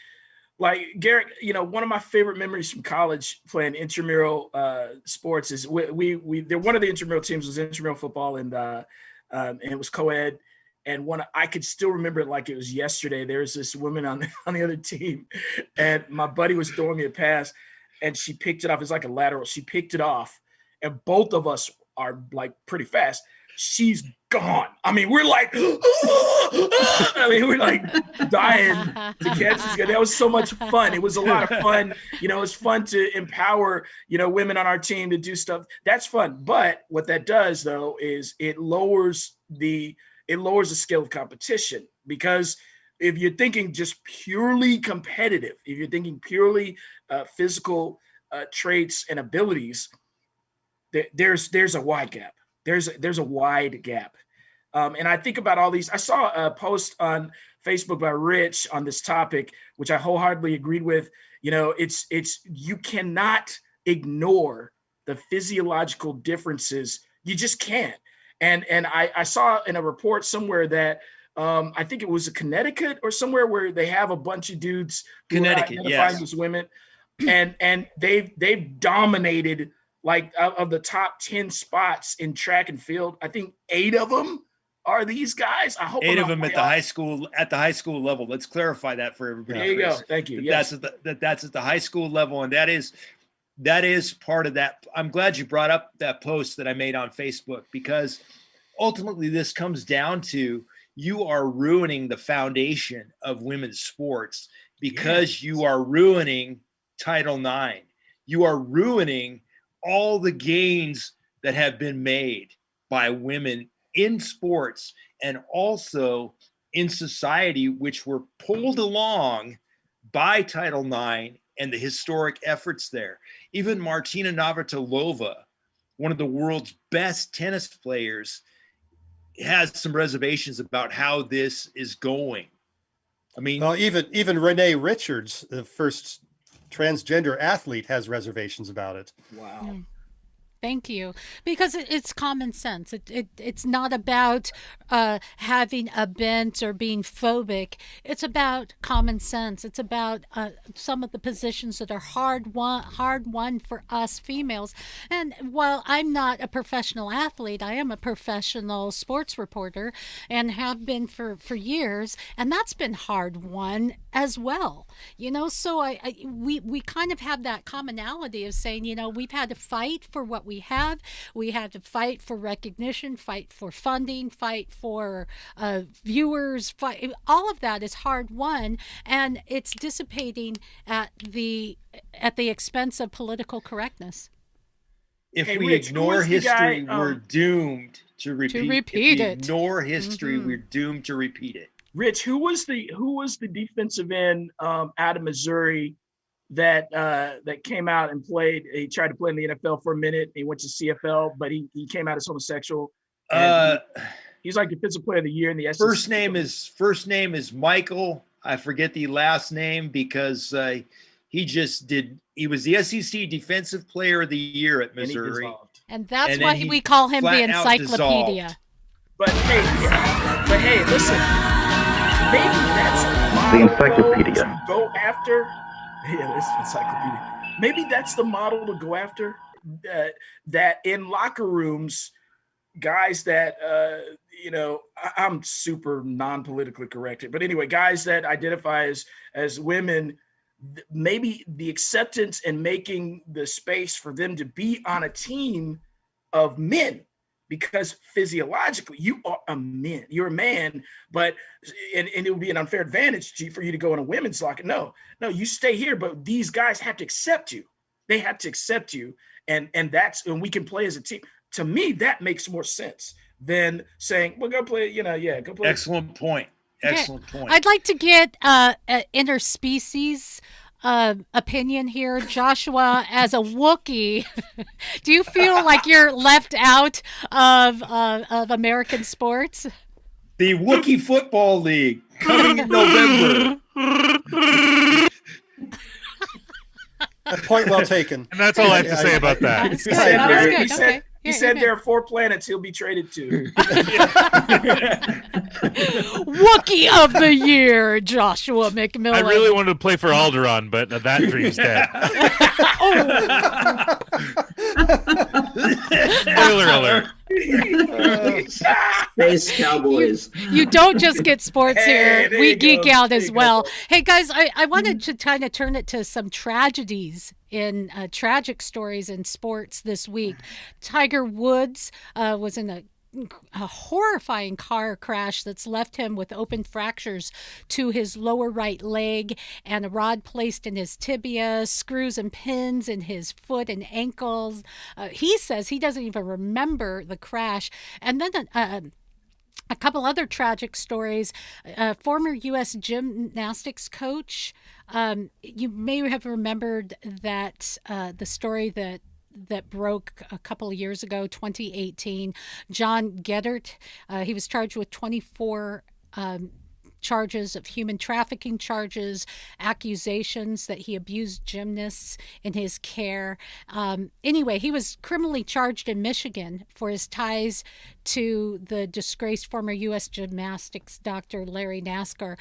like, Garrett, one of my favorite memories from college playing intramural sports is they're one of the intramural teams was intramural football, and it was co-ed. And I could still remember it like it was yesterday. There was this woman on the other team, and my buddy was throwing me a pass, and she picked it off. It's like a lateral. She picked it off, and both of us are like pretty fast. She's gone. I mean, we're like, we're like dying to catch this guy. That was so much fun. It was a lot of fun. It's fun to empower, women on our team to do stuff. That's fun. But what that does, though, is it lowers the scale of competition, because if you're thinking just purely competitive, if you're thinking purely physical traits and abilities, there's a wide gap. There's a wide gap. And I think about all these. I saw a post on Facebook by Rich on this topic, which I wholeheartedly agreed with. It's you cannot ignore the physiological differences. You just can't. And I saw in a report somewhere that I think it was Connecticut or somewhere where they have a bunch of dudes who are identifying as women, and they've dominated. Like, of the top 10 spots in track and field, I think 8 of them are these guys. I hope 8 of them at the high school level. Let's clarify that for everybody. There you go. Thank you. That's at the high school level, and that is part of that. I'm glad you brought up that post that I made on Facebook, because ultimately this comes down to you are ruining the foundation of women's sports because you are ruining Title IX. You are ruining all the gains that have been made by women in sports and also in society, which were pulled along by Title IX and the historic efforts there. Even Martina Navratilova, one of the world's best tennis players, has some reservations about how this is going. I mean, well, even Renee Richards, the first transgender athlete, has reservations about it. Wow. Thank you. Because it's common sense. It's not about having a bent or being phobic. It's about common sense. It's about some of the positions that are hard won for us females. And while I'm not a professional athlete, I am a professional sports reporter and have been for years. And that's been hard won as well. So we kind of have that commonality of saying, we've had to fight for what we have. We had to fight for recognition, fight for funding, fight for viewers. All of that is hard won, and it's dissipating at the expense of political correctness. If we ignore history, we're doomed to repeat it. Ignore history, we're doomed to repeat it. Rich, who was the defensive end out of Missouri that came out and played? He tried to play in the NFL for a minute. He went to CFL, but he came out as homosexual. He's like defensive player of the year in the SEC. First name is Michael. I forget the last name because he was the SEC defensive player of the year at Missouri. And that's why we call him the encyclopedia. But hey, listen. Maybe that's the encyclopedia to go after. Yeah, there's the encyclopedia. Maybe that's the model to go after. That in locker rooms, guys that I'm super non-politically correct, but anyway, guys that identify as women, maybe the acceptance and making the space for them to be on a team of men, because physiologically you are a man. You're a man, but and it would be an unfair advantage for you to go in a women's locker. No, you stay here, but these guys have to accept you. They have to accept you, and that's when we can play as a team. To me, that makes more sense than saying, "Well, go play." Go play. Excellent point. Excellent point. I'd like to get interspecies opinion here, Joshua. As a Wookiee, do you feel like you're left out of American sports? The Wookiee Football League coming in November. Point well taken. And that's all I have to say about that. He said there are 4 planets he'll be traded to. Wookiee of the Year, Joshua McMillan. I really wanted to play for Alderaan, but that dream's dead. Spoiler alert. Space Cowboys. You don't just get sports here. We geek out as well. Hey, guys, I wanted to kind of turn it to some tragedies in tragic stories in sports this week. Tiger Woods was in a horrifying car crash that's left him with open fractures to his lower right leg and a rod placed in his tibia, screws and pins in his foot and ankles. He says he doesn't even remember the crash. And then a couple other tragic stories. Former U.S. gymnastics coach, you may have remembered that the story that broke a couple of years ago, 2018. John Geddert, he was charged with 24 charges of human trafficking charges, accusations that he abused gymnasts in his care. Anyway, he was criminally charged in Michigan for his ties to the disgraced former U.S. gymnastics doctor Larry Nassar,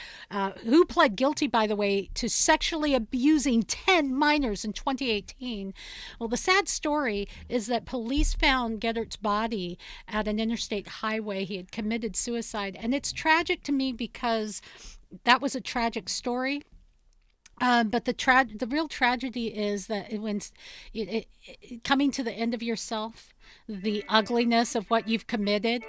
who pled guilty, by the way, to sexually abusing 10 minors in 2018. Well, the sad story is that police found Geddert's body at an interstate highway. He had committed suicide, and it's tragic to me because that was a tragic story. But the real tragedy is that when coming to the end of yourself, the ugliness of what you've committed,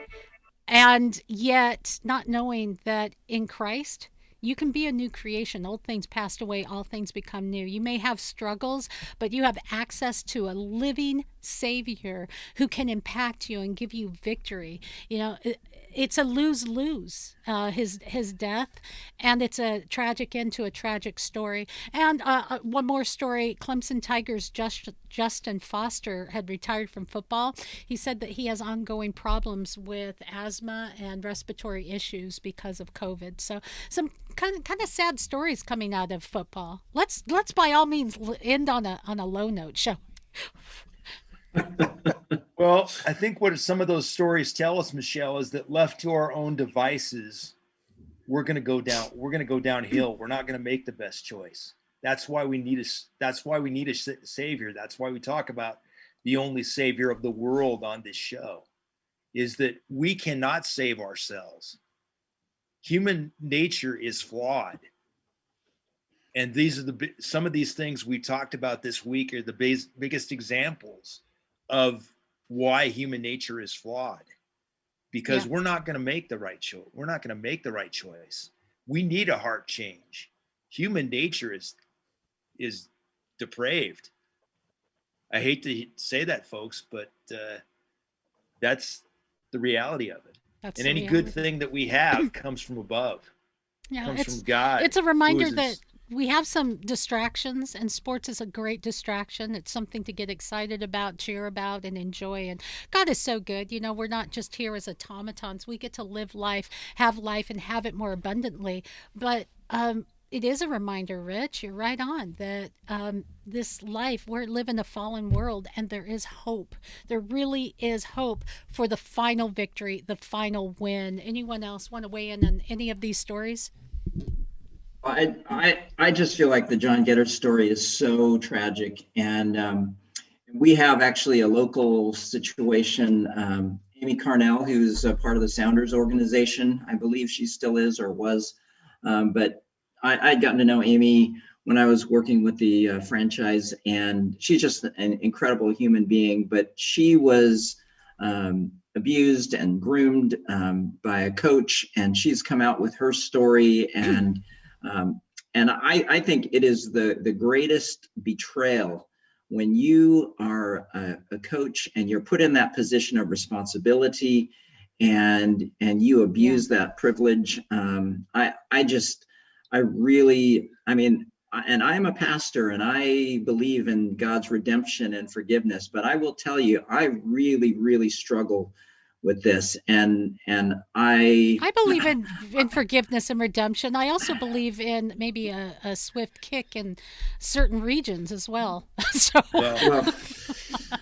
and yet not knowing that in Christ, you can be a new creation. Old things passed away, all things become new. You may have struggles, but you have access to a living Savior who can impact you and give you victory. You know, it's a lose-lose, his death, and it's a tragic end to a tragic story. And one more story, Clemson Tigers' Justin Foster had retired from football. He said that he has ongoing problems with asthma and respiratory issues because of COVID. So some kind of sad stories coming out of football. Let's by all means end on a low note, shall we? Well, I think what some of those stories tell us, Michelle, is that left to our own devices, we're going to go down. We're going to go downhill. We're not going to make the best choice. That's why we need a savior. That's why we talk about the only savior of the world on this show, is that we cannot save ourselves. Human nature is flawed. And these are some of these things we talked about this week are the biggest examples of why human nature is flawed, because we're not going to make the right choice. We're not going to make the right choice. We need a heart change. Human nature is depraved. I hate to say that, folks, but that's the reality of it. And any good thing that we have comes from above. Yeah, comes from God. It's a reminder that we have some distractions, and sports is a great distraction. It's something to get excited about, cheer about, and enjoy. And God is so good. You know, we're not just here as automatons. We get to live life, and have it more abundantly. But it is a reminder, Rich, you're right on, that this life, we're living in a fallen world, and there is hope. There really is hope for the final victory, the final win. Anyone else want to weigh in on any of these stories? I just feel like the John Geddert story is so tragic, and we have actually a local situation. Amy Carnell, who's a part of the Sounders organization, I believe she still is or was, but I'd gotten to know Amy when I was working with the franchise, and she's just an incredible human being. But she was abused and groomed by a coach, and she's come out with her story. And I think it is the greatest betrayal when you are a coach and you're put in that position of responsibility, and you abuse that privilege. And I'm a pastor, and I believe in God's redemption and forgiveness, but I will tell you, I really, really struggle with this. And I believe in forgiveness and redemption. I also believe in maybe a swift kick in certain regions as well. So well,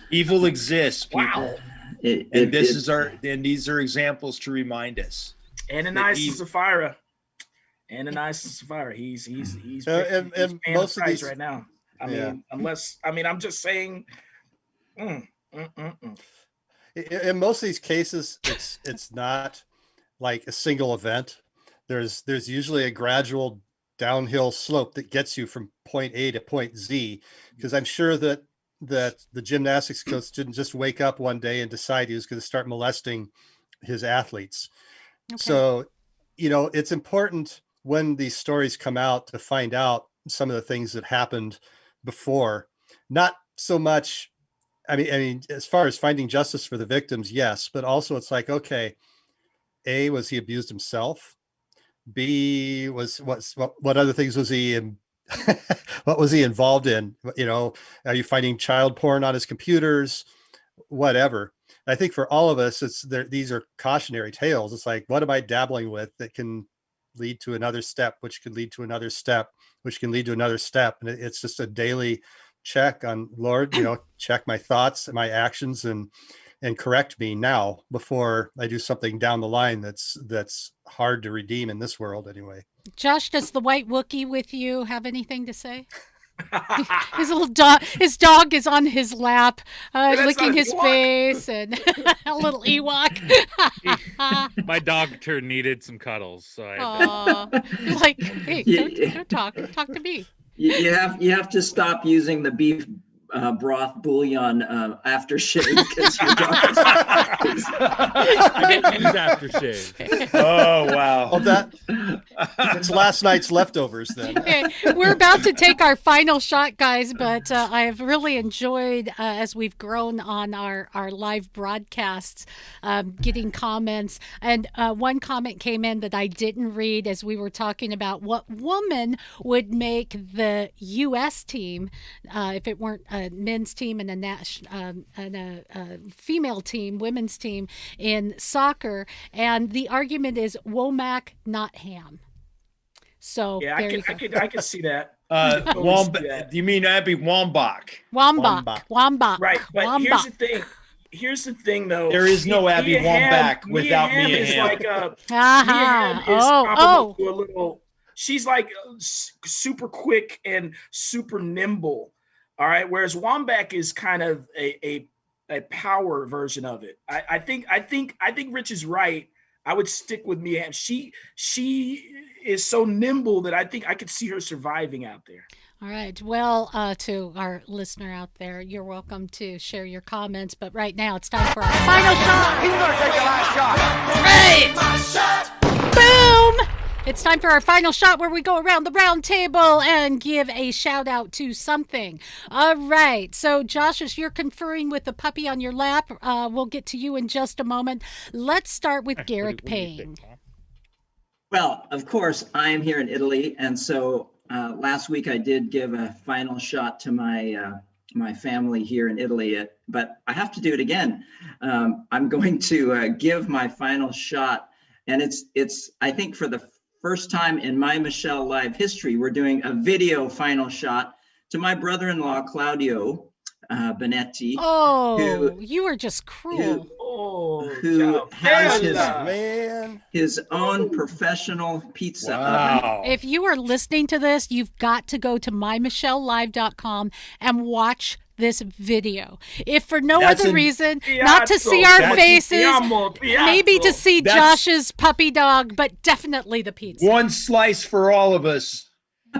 evil exists, people. Wow. These are examples to remind us. Ananias and Sapphira. Ananias and Sapphira. He's and paying most the of price these right now. I'm just saying. In most of these cases, it's not like a single event. There's usually a gradual downhill slope that gets you from point A to point Z, because I'm sure that the gymnastics coach didn't just wake up one day and decide he was going to start molesting his athletes. Okay. So, it's important when these stories come out to find out some of the things that happened before. Not so much, I mean, as far as finding justice for the victims, yes, but also it's like, okay, A, was he abused himself? B, what other things was he in? What was he involved in? Are you finding child porn on his computers? Whatever. I think for all of us, these are cautionary tales. It's like, what am I dabbling with that can lead to another step, which could lead to another step, which can lead to another step. And it's just a daily check on, Lord, check my thoughts and my actions and correct me now before I do something down the line that's hard to redeem in this world anyway. Josh, does the white Wookiee with you have anything to say? His dog is on his lap, licking his face, and a little Ewok. My dog turd needed some cuddles, so you're like, hey, don't talk to me. You have to stop using the beef broth bouillon aftershave, because your dog is I didn't use aftershave. Oh wow! Well, it's last night's leftovers then. Okay, we're about to take our final shot, guys, but I have really enjoyed as we've grown on our live broadcasts, getting comments, and one comment came in that I didn't read as we were talking about what woman would make the U.S. team if it weren't a men's team and a female team, women's team in soccer, and the argument is Womack, not Ham. So yeah, I can see that. Do you mean that'd be Wambach? Wambach. Right, but Wambach. Here's the thing, though. There is no Abby Wambach without Mia Hamm. Like Mia Hamm is comparable to a little. She's like super quick and super nimble. All right. Whereas Wambach is kind of a power version of it. I think Rich is right. I would stick with Mia Hamm. She is so nimble that I think I could see her surviving out there. All right. Well, to our listener out there, you're welcome to share your comments. But right now, it's time for our final shot. He's going to take the last shot. Right. Boom. It's time for our final shot, where we go around the round table and give a shout out to something. All right. So, Josh, as you're conferring with the puppy on your lap, we'll get to you in just a moment. Let's start with Garrick Payne. Well, of course, I am here in Italy. And so last week I did give a final shot to my family here in Italy. But I have to do it again. I'm going to give my final shot. And it's I think, for the first time in MyMichelleLive history, we're doing a video final shot to my brother-in-law, Claudio Benetti. Oh, you are just cruel. Who has his own professional pizza oven. If you are listening to this, you've got to go to MyMichelleLive.com and watch this video. If for no other reason, not to see our faces, maybe to see Josh's puppy dog, but definitely the pizza. One slice for all of us.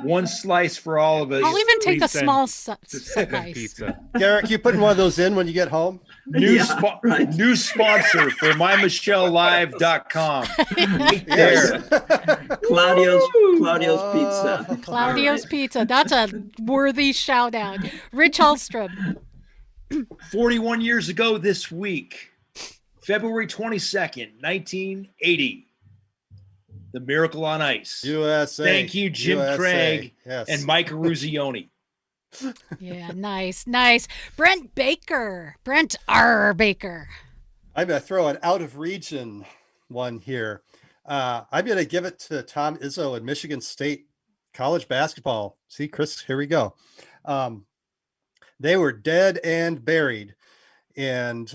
One slice for all of us. I'll even take a Please send- small Send slice. pizza. Garrick, you putting one of those in when you get home? New, Yeah, right. new sponsor for MyMichelleLive.com. Right there. Claudio's Pizza. Claudio's Pizza. That's a worthy shout out. Rich Hallstrom. 41 years ago this week, February 22nd, 1980. The Miracle on Ice. USA. Thank you, Jim USA. Craig Yes. and Mike Ruzioni. Yeah, nice. Brent Baker. Brent R. Baker. I'm going to throw an out of region one here. I'm going to give it to Tom Izzo in Michigan State college basketball. See, Chris, here we go. They were dead and buried and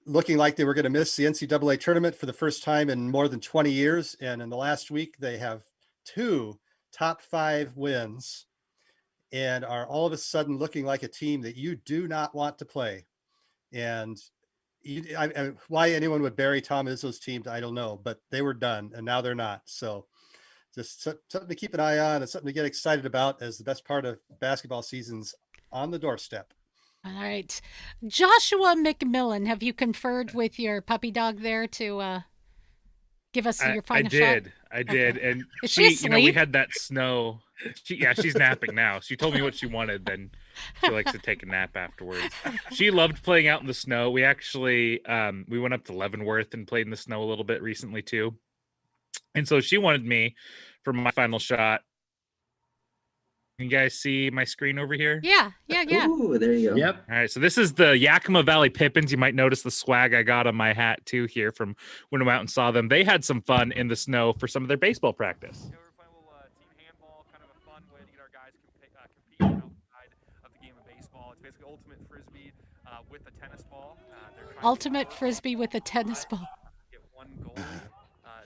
looking like they were going to miss the NCAA tournament for the first time in more than 20 years. And in the last week, they have 2 top 5 wins and are all of a sudden looking like a team that you do not want to play. And why anyone would bury Tom Izzo's team, I don't know, but they were done and now they're not. So just something to keep an eye on and something to get excited about as the best part of basketball season's on the doorstep. All right. Joshua McMillan, have you conferred with your puppy dog there to give us your final shot? I did. And Is she you know, we asleep? had that snow. She's napping now. She told me what she wanted, then she likes to take a nap afterwards. She loved playing out in the snow. We actually we went up to Leavenworth and played in the snow a little bit recently too. And so she wanted me for my final shot. You guys see my screen over here? Yeah. Ooh, there you go. Yep. All right, so this is the Yakima Valley Pippins. You might notice the swag I got on my hat too here from when I went out and saw them. They had some fun in the snow for some of their baseball practice. Yeah, we're playing a little team handball, kind of a fun way to get our guys compete outside of the game of baseball. It's basically ultimate frisbee with a tennis ball. Ultimate frisbee with a tennis ball. Get one goal that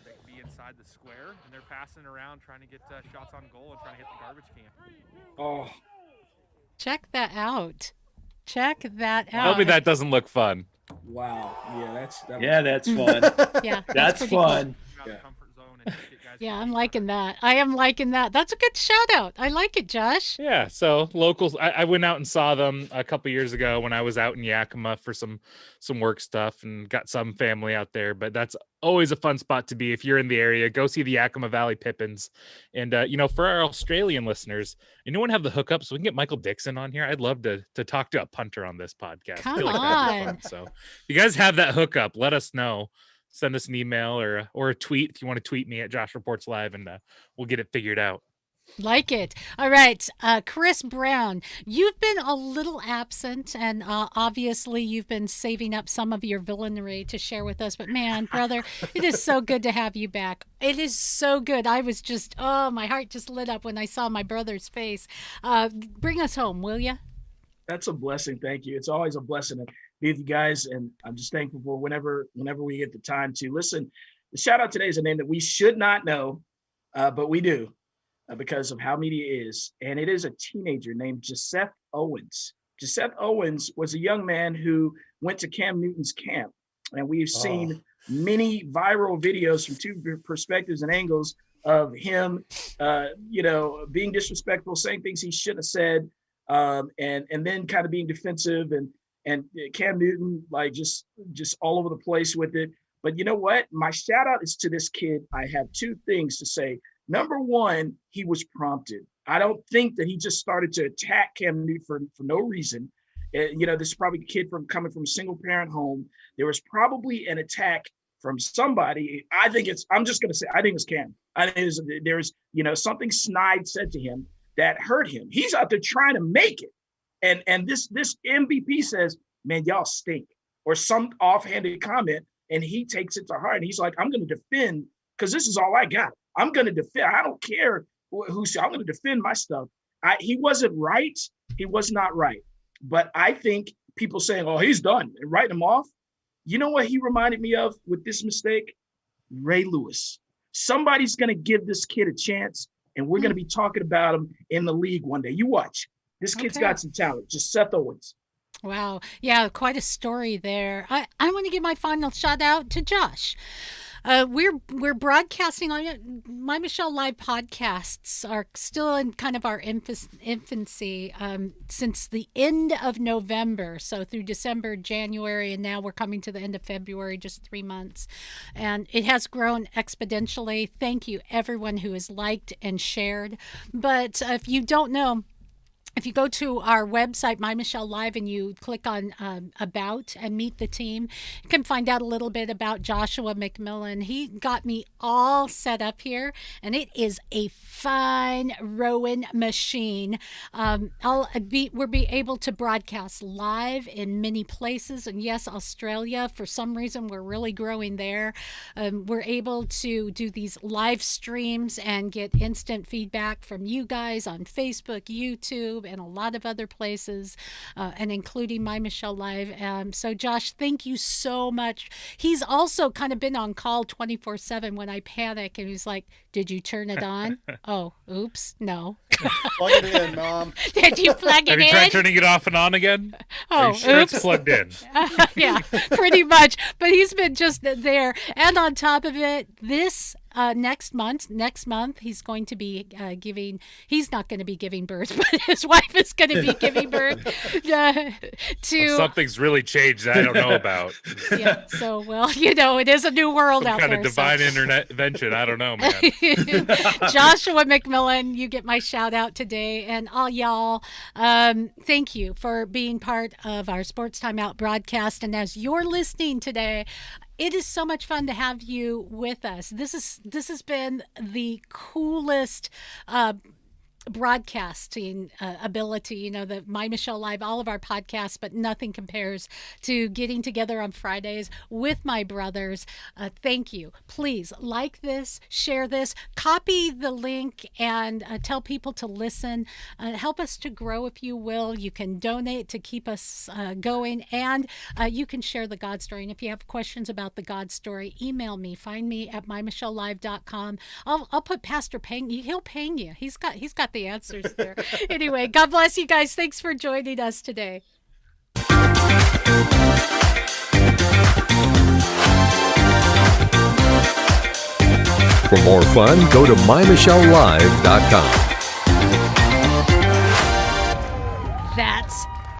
can be inside the square, and they're passing around trying to get shots on goal and trying to hit the garbage can. Oh, Check that out. Tell me that doesn't look fun. wow. Yeah, That's fun. Yeah, That's pretty fun. cool. Out of the comfort zone and get guys. Yeah, I'm liking that. I am liking that. That's a good shout out. I like it, Josh. Yeah, so locals. I went out and saw them a couple years ago when I was out in Yakima for some work stuff and got some family out there. But that's always a fun spot to be if you're in the area. Go see the Yakima Valley Pippins. And you know, for our Australian listeners, anyone have the hookup so we can get Michael Dixon on here? I'd love to talk to a punter on this podcast. I Come feel like that'd be fun. on. So if you guys have that hookup, let us know. Send us an email or a tweet if you want to tweet me at Josh Reports Live, and we'll get it figured out. Like it. All right. Chris Brown, you've been a little absent, and obviously you've been saving up some of your villainy to share with us. But man, brother, it is so good to have you back. It is so good. I was just, my heart just lit up when I saw my brother's face. Bring us home, will you? That's a blessing. Thank you. It's always a blessing to be with you guys, and I'm just thankful for whenever we get the time to listen. The shout out today is a name that we should not know, but we do because of how media is, and it is a teenager named Joseph Owens. Joseph Owens was a young man who went to Cam Newton's camp, and we've seen many viral videos from 2 perspectives and angles of him, being disrespectful, saying things he shouldn't have said, and then kind of being defensive and Cam Newton, like just all over the place with it. But you know what? My shout out is to this kid. I have 2 things to say. Number one, he was prompted. I don't think that he just started to attack Cam Newton for no reason. This is probably a kid coming from a single parent home. There was probably an attack from somebody. I think it's Cam. I think there's something snide said to him that hurt him. He's out there trying to make it. And this MVP says, man, y'all stink, or some offhanded comment, and he takes it to heart. And he's like, I'm going to defend because this is all I got. I'm going to defend. I don't care who's. I'm going to defend my stuff. He wasn't right. He was not right. But I think people saying, oh, he's done, and writing him off. You know what he reminded me of with this mistake? Ray Lewis. Somebody's going to give this kid a chance, and we're going to be talking about him in the league one day. You watch. This kid's got some talent. Just Seth Owens. Wow. Yeah, quite a story there. I want to give my final shout out to Josh. We're broadcasting on My Michelle Live podcasts are still in kind of our infancy since the end of November. So through December, January, and now we're coming to the end of February, just 3 months. And it has grown exponentially. Thank you, everyone who has liked and shared. But if you don't know, if you go to our website, My Michelle Live, and you click on About and Meet the Team, you can find out a little bit about Joshua McMillan. He got me all set up here, and it is a fine rowing machine. We'll be able to broadcast live in many places, and yes, Australia, for some reason, we're really growing there. We're able to do these live streams and get instant feedback from you guys on Facebook, YouTube, and a lot of other places, and including My Michelle Live. So Josh, thank you so much. He's also kind of been on call 24/7 when I panic, and he's like, did you turn it on? Oh, oops, no. Plug it in, Mom. Did you plug it in? Have you tried turning it off and on again? Oh, Are you sure oops. it's plugged in? Yeah, pretty much. But he's been just there. And on top of it, this next month, he's going to be he's not going to be giving birth, but his wife is going to be giving birth to. Well, something's really changed that I don't know about. Yeah, so, well, it is a new world out there. Some kind of divine intervention. I don't know, man. Joshua McMillan, you get my shout out today. And all y'all, thank you for being part of our Sports Time Out broadcast. And as you're listening today, it is so much fun to have you with us. This has been the coolest broadcasting ability, the My Michelle Live, all of our podcasts, but nothing compares to getting together on Fridays with my brothers. Thank you. Please like this, share this, copy the link, and tell people to listen. Help us to grow, if you will. You can donate to keep us going, and you can share the God story. And if you have questions about the God story, email me. Find me at MyMichelleLive.com. I'll put Pastor Pang. He'll pang you. He's got the answers there. Anyway, God bless you guys. Thanks for joining us today. For more fun, go to MyMichelleLive.com.